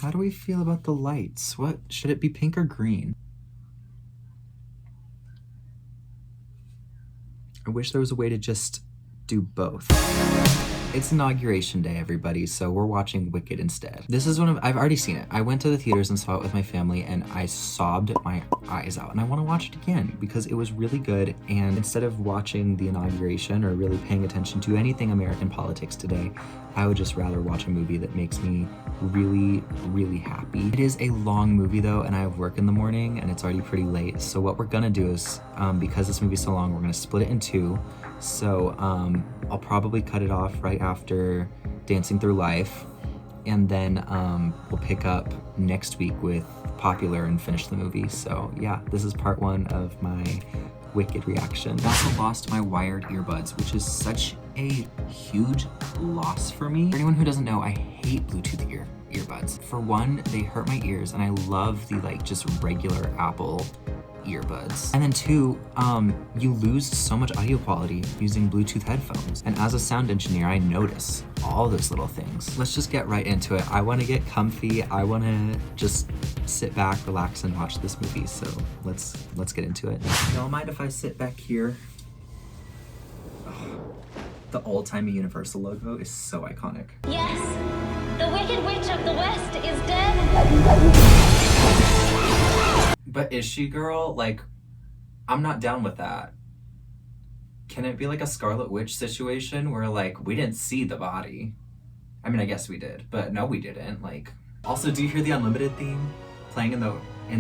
How do we feel about the lights? What should it be, pink or green? I wish there was a way to just do both. It's inauguration day, everybody, so we're watching Wicked instead. This is I've already seen it. I went to the theaters and saw it with my family and I sobbed my eyes out, and I want to watch it again because it was really good. And instead of watching the inauguration or really paying attention to anything American politics today, I would just rather watch a movie that makes me really, really happy. It is a long movie though, and I have work in the morning and it's already pretty late. So what we're gonna do is, because this movie's so long, we're gonna split it in two. So I'll probably cut it off right after Dancing Through Life, and then we'll pick up next week with Popular and finish the movie. So yeah, this is part one of my Wicked reaction. I also lost my wired earbuds, which is such a huge loss for me. For anyone who doesn't know, I hate Bluetooth earbuds. For one, they hurt my ears, and I love the just regular Apple earbuds. And then two, you lose so much audio quality using Bluetooth headphones. And as a sound engineer, I notice all those little things. Let's just get right into it. I want to get comfy. I want to just sit back, relax, and watch this movie. So let's get into it. Y'all mind if I sit back here? Oh, the old-timey Universal logo is so iconic. Yes, the Wicked Witch of the West is dead. But is she, girl? I'm not down with that. Can it be like a Scarlet Witch situation where we didn't see the body? I mean, I guess we did, but no, we didn't. Also, do you hear the Unlimited theme playing in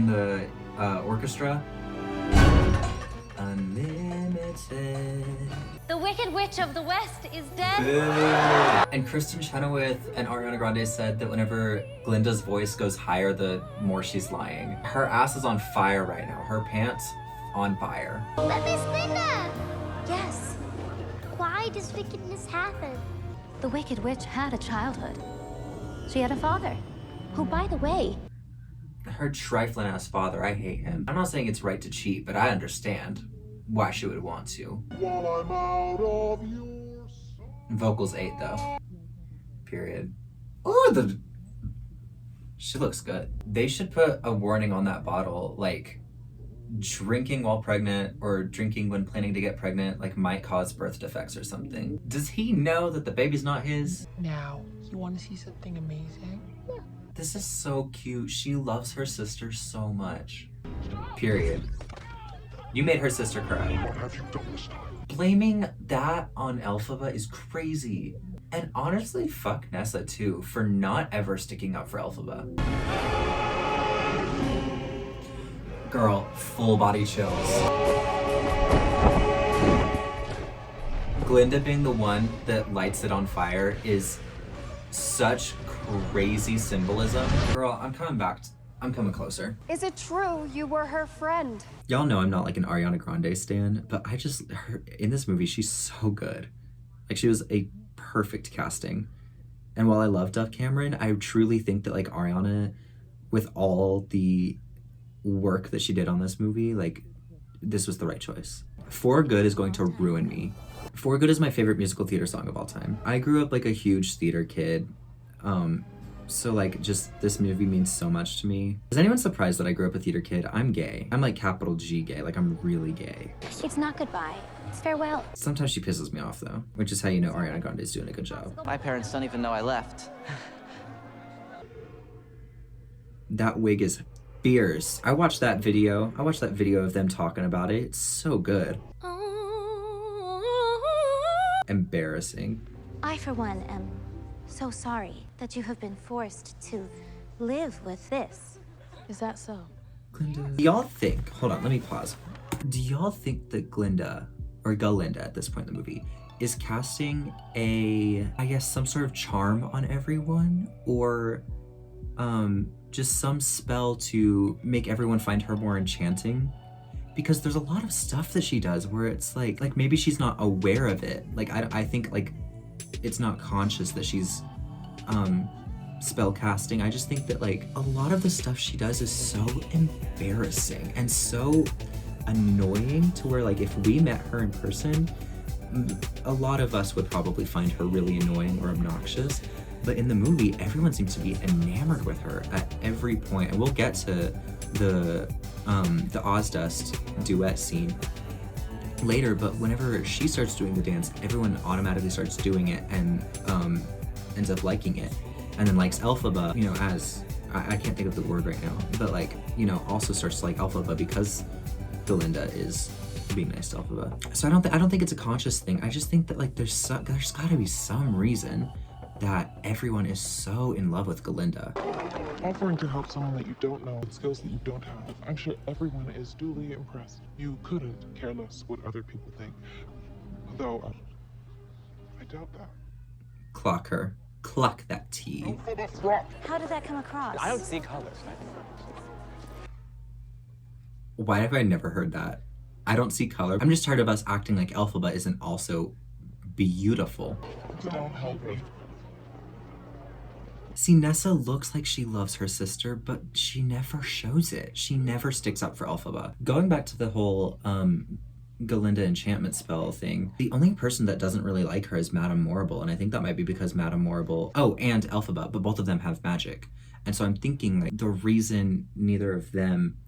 the orchestra? Unlimited. The Wicked Witch of the West is dead. And Kristen Chenoweth and Ariana Grande said that whenever Glinda's voice goes higher, the more she's lying. Her ass is on fire right now. Her pants on fire. But Miss Glinda! Yes. Why does wickedness happen? The Wicked Witch had a childhood. She had a father, who, by the way... Her trifling ass father, I hate him. I'm not saying it's right to cheat, but I understand why she would want to. While I'm out of your sight. Vocals 8 though. Period. Oh, she looks good. They should put a warning on that bottle, drinking while pregnant or drinking when planning to get pregnant, might cause birth defects or something. Does he know that the baby's not his? Now, you want to see something amazing? Yeah. This is so cute. She loves her sister so much. Period. You made her sister cry. What have you done this time? Blaming that on Elphaba is crazy. And honestly, fuck Nessa too for not ever sticking up for Elphaba. Girl, full body chills. Glinda being the one that lights it on fire is such crazy symbolism. Girl, I'm coming closer. Is it true you were her friend? Y'all know I'm not an Ariana Grande stan, but in this movie, she's so good. She was a perfect casting. And while I love Dove Cameron, I truly think that Ariana, with all the work that she did on this movie, this was the right choice. For Good is going to ruin me. For Good is my favorite musical theater song of all time. I grew up a huge theater kid. So just this movie means so much to me. Is anyone surprised that I grew up a theater kid? I'm gay. I'm capital G gay. I'm really gay. It's not goodbye. It's farewell. Sometimes she pisses me off though, which is how you know Ariana Grande is doing a good job. My parents don't even know I left. That wig is fierce. I watched that video of them talking about it. It's so good. Embarrassing. I, for one, am so sorry that you have been forced to live with this. Is that so? Glinda. Do y'all think, hold on, let me pause. Do y'all think that Glinda, or Galinda at this point in the movie, is casting some sort of charm on everyone? Or just some spell to make everyone find her more enchanting? Because there's a lot of stuff that she does where it's maybe she's not aware of it. I think it's not conscious that she's spell casting. I just think that a lot of the stuff she does is so embarrassing and so annoying to where if we met her in person, a lot of us would probably find her really annoying or obnoxious. But in the movie, everyone seems to be enamored with her at every point. And we'll get to the Ozdust duet scene later, but whenever she starts doing the dance, everyone automatically starts doing it and ends up liking it. And then likes Elphaba, you know, as, I can't think of the word right now, but like, you know, also starts to like Elphaba because Galinda is being nice to Elphaba. So I don't think it's a conscious thing. I just think that like there's gotta be some reason that everyone is so in love with Galinda. Offering to help someone that you don't know with skills that you don't have. I'm sure everyone is duly impressed. You couldn't care less what other people think. Though, I doubt that. Clock her. Clock that tea. How did that come across? I don't see colors. Why have I never heard that? I don't see color. I'm just tired of us acting like Elphaba isn't also beautiful. Don't help me. See, Nessa looks like she loves her sister, but she never shows it. She never sticks up for Elphaba. Going back to the whole Galinda enchantment spell thing, the only person that doesn't really like her is Madame Morrible, and I think that might be because Madame Morrible, oh, and Elphaba, but both of them have magic. And so I'm thinking like the reason neither of them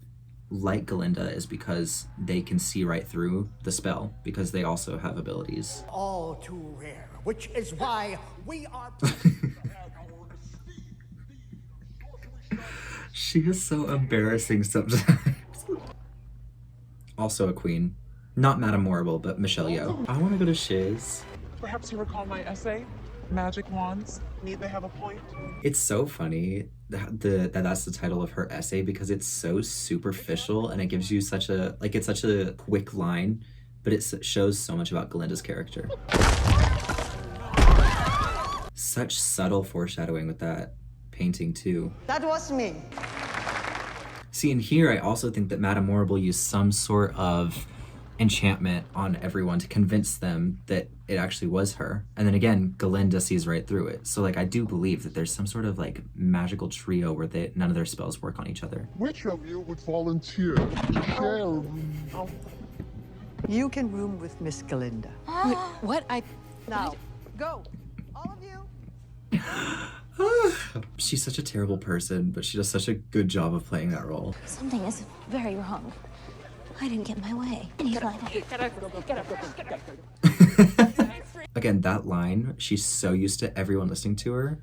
like Galinda is because they can see right through the spell, because they also have abilities. All too rare, which is why we are... She is so embarrassing sometimes. Also a queen. Not Madame Morrible, but Michelle Yeoh. I want to go to Shiz. Perhaps you recall my essay? Magic wands, need they have a point? It's so funny that that's the title of her essay because it's so superficial and it gives you such a, like, it's such a quick line, but it shows so much about Galinda's character. Such subtle foreshadowing with that painting too. That was me. See, in here, I also think that Madame Morrible used some sort of enchantment on everyone to convince them that it actually was her. And then again, Galinda sees right through it. So like, I do believe that there's some sort of like magical trio where none of their spells work on each other. Which of you would volunteer to share a room? You can room with Miss Galinda. Wait, what? Now, go. All of you. She's such a terrible person, but she does such a good job of playing that role. Something is very wrong. I didn't get my way. I need to lie down. Again, that line, she's so used to everyone listening to her,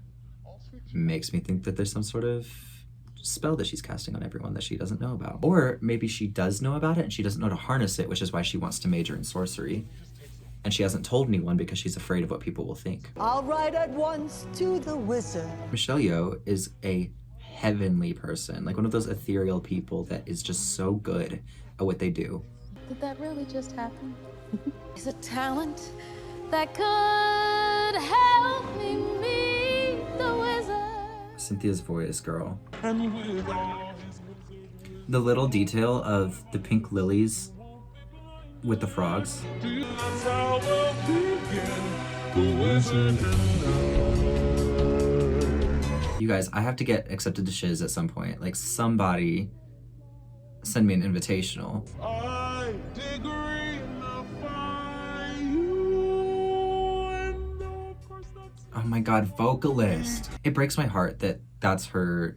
makes me think that there's some sort of spell that she's casting on everyone that she doesn't know about. Or maybe she does know about it and she doesn't know to harness it, which is why she wants to major in sorcery. And she hasn't told anyone because she's afraid of what people will think. I'll ride at once to the wizard. Michelle Yeoh is a heavenly person, like one of those ethereal people that is just so good at what they do. Did that really just happen? Is a talent that could help me meet the wizard. Cynthia's voice, girl. The little detail of the pink lilies with the frogs. You guys, I have to get accepted to Shiz at some point. Like, somebody send me an invitational. Oh my god, vocalist. It breaks my heart that that's what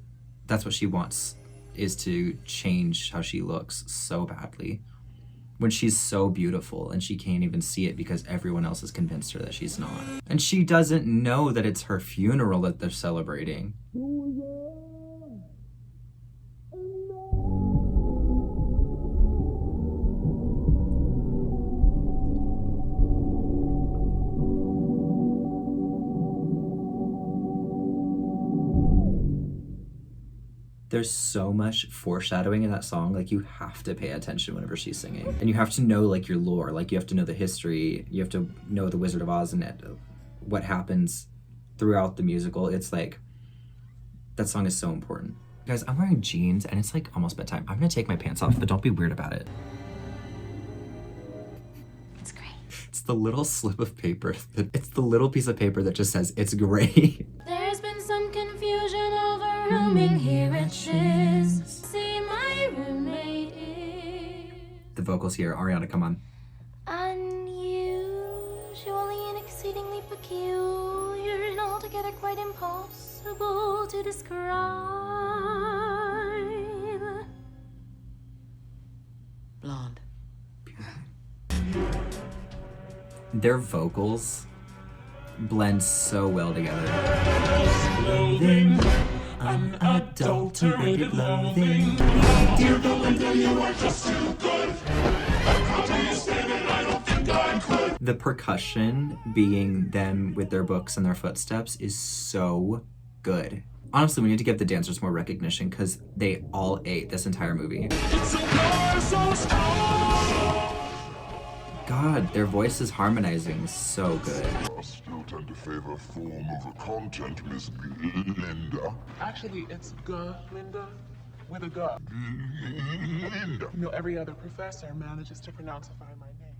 she wants, is to change how she looks so badly. When she's so beautiful and she can't even see it because everyone else has convinced her that she's not. And she doesn't know that it's her funeral that they're celebrating. There's so much foreshadowing in that song. Like, you have to pay attention whenever she's singing. And you have to know, like, your lore. Like, you have to know the history. You have to know the Wizard of Oz and what happens throughout the musical. It's like, that song is so important. Guys, I'm wearing jeans and it's like almost bedtime. I'm gonna take my pants off, but don't be weird about it. It's great. It's the little slip of paper. It's the little piece of paper that just says, it's great. There's been some confusion over rooming here at Shiz. See, my roommate is The vocals here. Ariana, come on. unusually and exceedingly peculiar. weird and altogether quite impossible to describe. Blonde. Their vocals blend so well together. Loathing, unadulterated loathing. Dear Belinda, you are just too good. How do you stand it? I don't think I could. The percussion being them with their books and their footsteps is so good. Honestly, we need to give the dancers more recognition because they all ate this entire movie. God, their voices harmonizing so good. I still tend to favor form over content, Miss Linda. Actually, it's Linda with a G. Linda. You know, every other professor manages to pronounceify my name.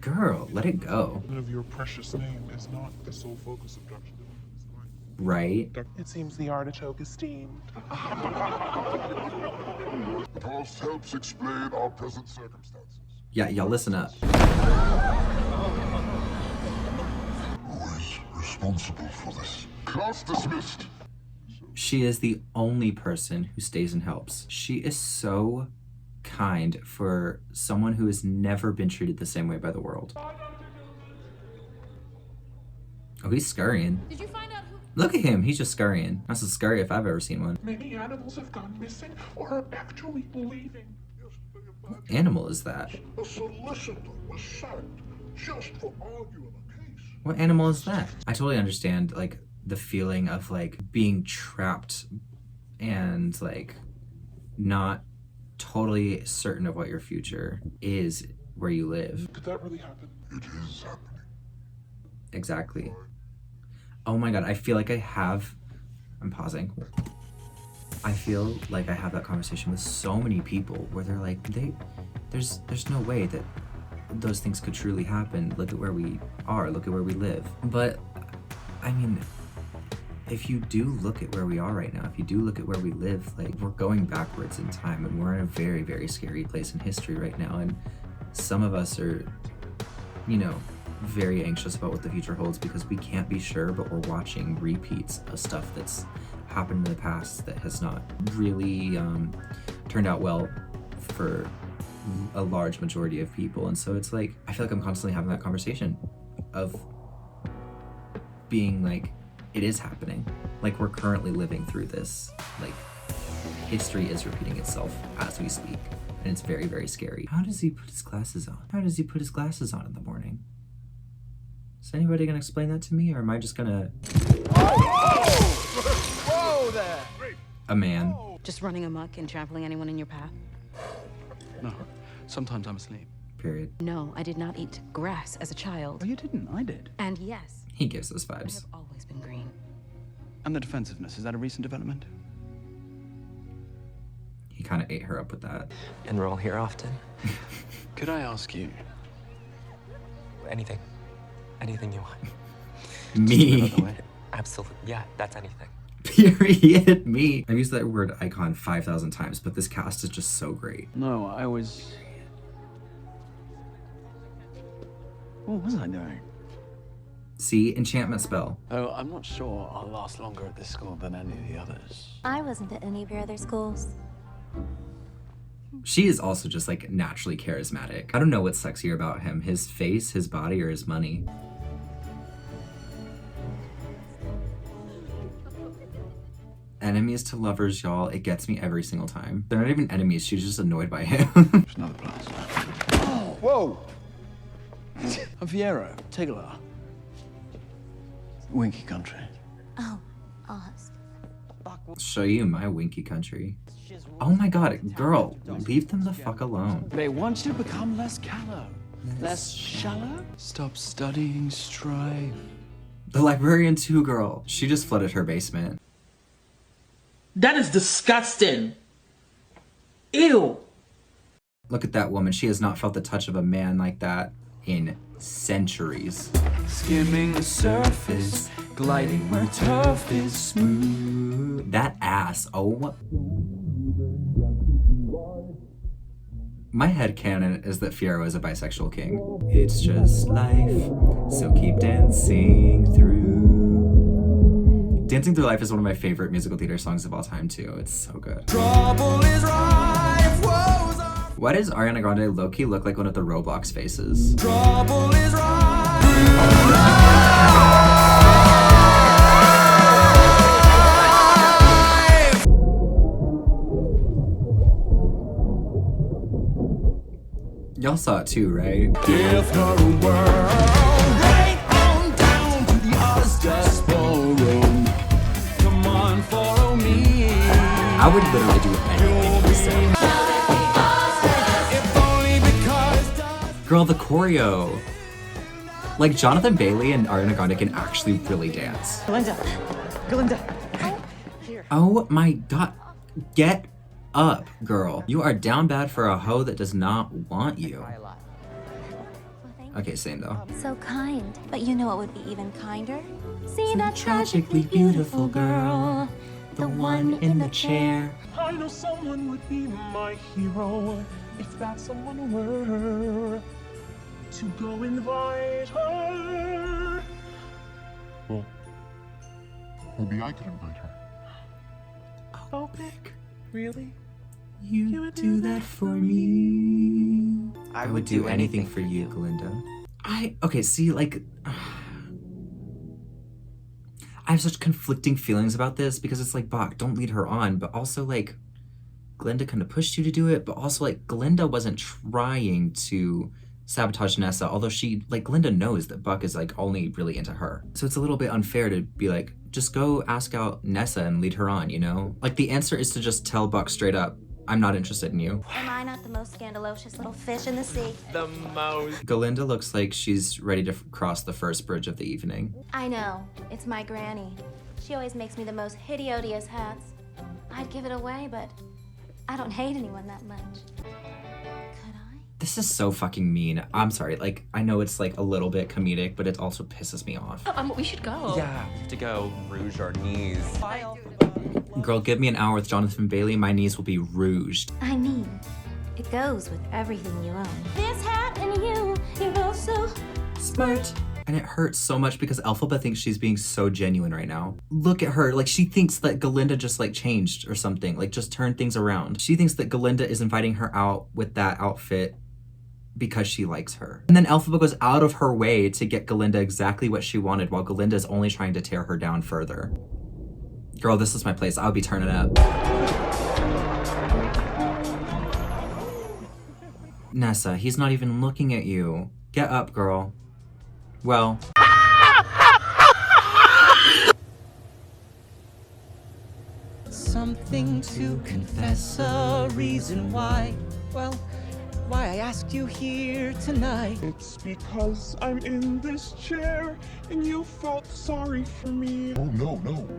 Girl, let it go. Of your precious name is not the sole focus of Dr. Dillon's life. Right? It seems the artichoke is steamed. The past helps explain our present circumstances. Yeah, y'all listen up. Who is responsible for this? Class dismissed. She is the only person who stays and helps. She is so kind for someone who has never been treated the same way by the world. Oh, he's scurrying. Did you find out who? Look at him, he's just scurrying. That's as scurry if I've ever seen one. Many animals have gone missing or are actually leaving. What animal is that? A solicitor was sacked just for arguing a case. What animal is that? I totally understand, like, the feeling of, like, being trapped and, like, not totally certain of what your future is where you live. Could that really happen? It is happening. Exactly. Oh my god, I feel like I'm pausing. I feel like I have that conversation with so many people where they're like, there's no way that those things could truly happen. Look at where we are, look at where we live. But, I mean, if you do look at where we are right now, if you do look at where we live, like, we're going backwards in time and we're in a very, very scary place in history right now. And some of us are, you know, very anxious about what the future holds because we can't be sure, but we're watching repeats of stuff that's happened in the past that has not really turned out well for a large majority of people. And so it's like, I feel like I'm constantly having that conversation of being like, it is happening. Like, we're currently living through this. Like, history is repeating itself as we speak. And it's very, very scary. How does he put his glasses on? How does he put his glasses on in the morning? Is anybody gonna explain that to me, or am I just gonna... Whoa there! A man. Just running amok and trampling anyone in your path? No, sometimes I'm asleep. Period. No, I did not eat grass as a child. Oh, you didn't? I did. And yes, He gives those I vibes. have always been green. And the defensiveness, is that a recent development? He kind of ate her up with that. Enroll here often? Could I ask you? Anything. Anything you want. Me. Absolutely. Yeah, that's anything. Period. Me. I've used that word icon 5,000 times, but this cast is just so great. No, I was... What was I doing? See? Enchantment spell. Oh, I'm not sure I'll last longer at this school than any of the others. I wasn't at any of your other schools. She is also just, like, naturally charismatic. I don't know what's sexier about him. His face, his body, or his money. Enemies to lovers, y'all. It gets me every single time. They're not even enemies. She's just annoyed by him. There's another place. Whoa! A Fiero, Tigler. Winky country. Oh, Oz. Show you my winky country. Oh my god, girl, leave them the fuck alone. They want you to become less callow. Less shallow? Stop studying strife. The librarian too, girl. She just flooded her basement. That is disgusting. Ew. Look at that woman. She has not felt the touch of a man like that in centuries. Skimming the surface, gliding where turf is smooth. That ass. Oh. My headcanon is that Fiero is a bisexual king. It's just life, so keep dancing through. Dancing Through Life is one of my favorite musical theater songs of all time too. It's so good. Trouble is rife, woes are... Why does Ariana Grande low-key look like one of the Roblox faces? Trouble is rife. Y'all saw it too, right? Give her a whirl, right on down to the Oscars ballroom. Come on, follow me. I would literally do anything he said. If only because Girl, the choreo. Like, Jonathan Bailey and Ariana Grande can actually really dance. Glinda. Oh my god. Get up, girl. You are down bad for a hoe that does not want you. Okay, same though. So kind. But you know what would be even kinder? See that tragically beautiful girl, the one in the chair. I know someone would be my hero if that someone were to go invite her. Well, maybe I could invite her. Oh, Beck, really? You would do that for me. I would do anything for you, Glinda. Okay, see, like, I have such conflicting feelings about this because it's like, Bach, don't lead her on, but also like, Glinda kind of pushed you to do it, but also like, Glinda wasn't trying to sabotage Nessa, although Glinda knows that Buck is like only really into her. So it's a little bit unfair to be like, just go ask out Nessa and lead her on, you know? Like, the answer is to just tell Buck straight up, I'm not interested in you. Am I not the most scandalous little fish in the sea? The most. Galinda looks like she's ready to cross the first bridge of the evening. I know. It's my granny. She always makes me the most hideous hats. I'd give it away, but I don't hate anyone that much. This is so fucking mean. I'm sorry, like, I know it's like a little bit comedic, but it also pisses me off. We should go. Yeah, we have to go rouge our knees. Girl, give me an hour with Jonathan Bailey, my knees will be rouged. I mean, it goes with everything you own. This hat and you're both so smart. And it hurts so much because Elphaba thinks she's being so genuine right now. Look at her, like she thinks that Galinda just like changed or something, like just turned things around. She thinks that Galinda is inviting her out with that outfit because she likes her. And then Elphaba goes out of her way to get Galinda exactly what she wanted while Galinda is only trying to tear her down further. Girl, this is my place. I'll be turning up. Nessa, he's not even looking at you. Get up, girl. Well. Something to confess, a reason why. Well, why I asked you here tonight. It's because I'm in this chair and you felt sorry for me. Oh, no.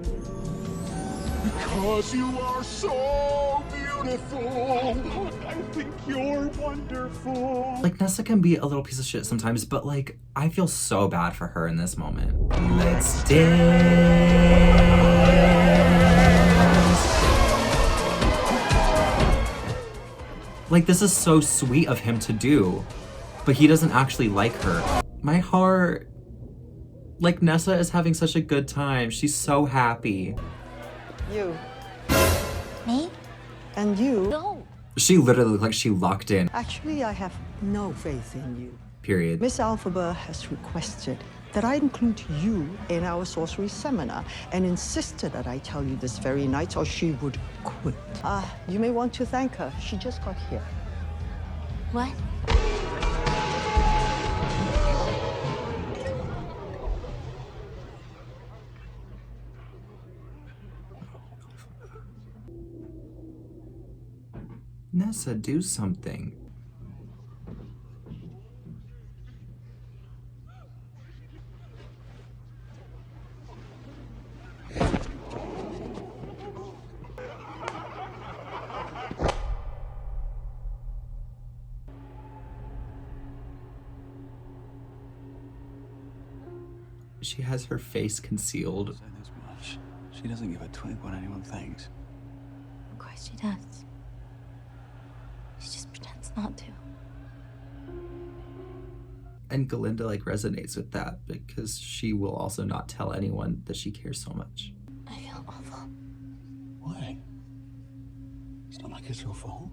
Because you are so beautiful. I think you're wonderful. Like, Nessa can be a little piece of shit sometimes, but like, I feel so bad for her in this moment. Let's dance. Like, this is so sweet of him to do, but he doesn't actually like her. My heart. Like, Nessa is having such a good time. She's so happy. You. Me? And you. No. She literally looked like she locked in. Actually, I have no faith in you. Period. Miss Elphaba has requested that I include you in our sorcery seminar and insisted that I tell you this very night or she would quit. You may want to thank her. She just got here. What? Nessa, do something. She has her face concealed. Say this much. She doesn't give a twig what anyone thinks. Of course she does. She just pretends not to. And Galinda like resonates with that because she will also not tell anyone that she cares so much. It's not like it's your fault.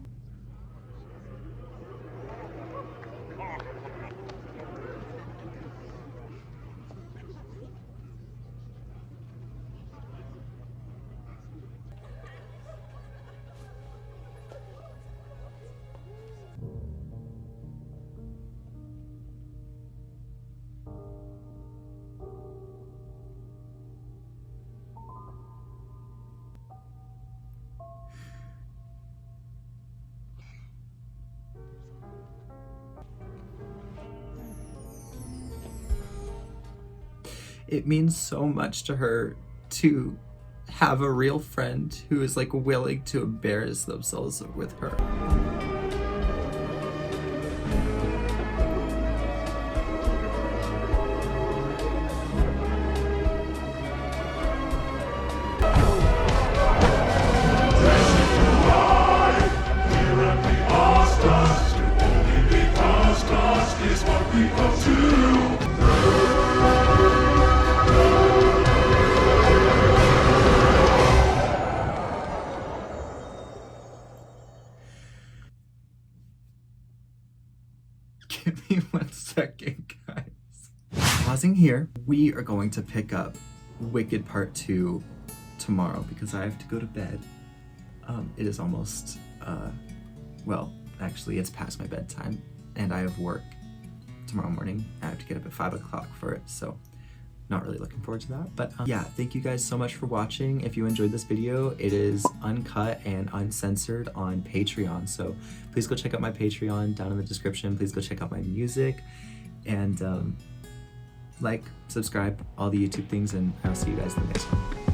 It means so much to her to have a real friend who is like willing to embarrass themselves with her. Give me 1 second, guys. Pausing here, we are going to pick up Wicked Part 2 tomorrow because I have to go to bed. It is almost, well, actually it's past my bedtime and I have work tomorrow morning. I have to get up at 5 o'clock for it, so not really looking forward to that. But yeah, thank you guys so much for watching. If you enjoyed this video, it is uncut and uncensored on Patreon. So please go check out my Patreon down in the description. Please go check out my music and like, subscribe, all the YouTube things, and I'll see you guys in the next one.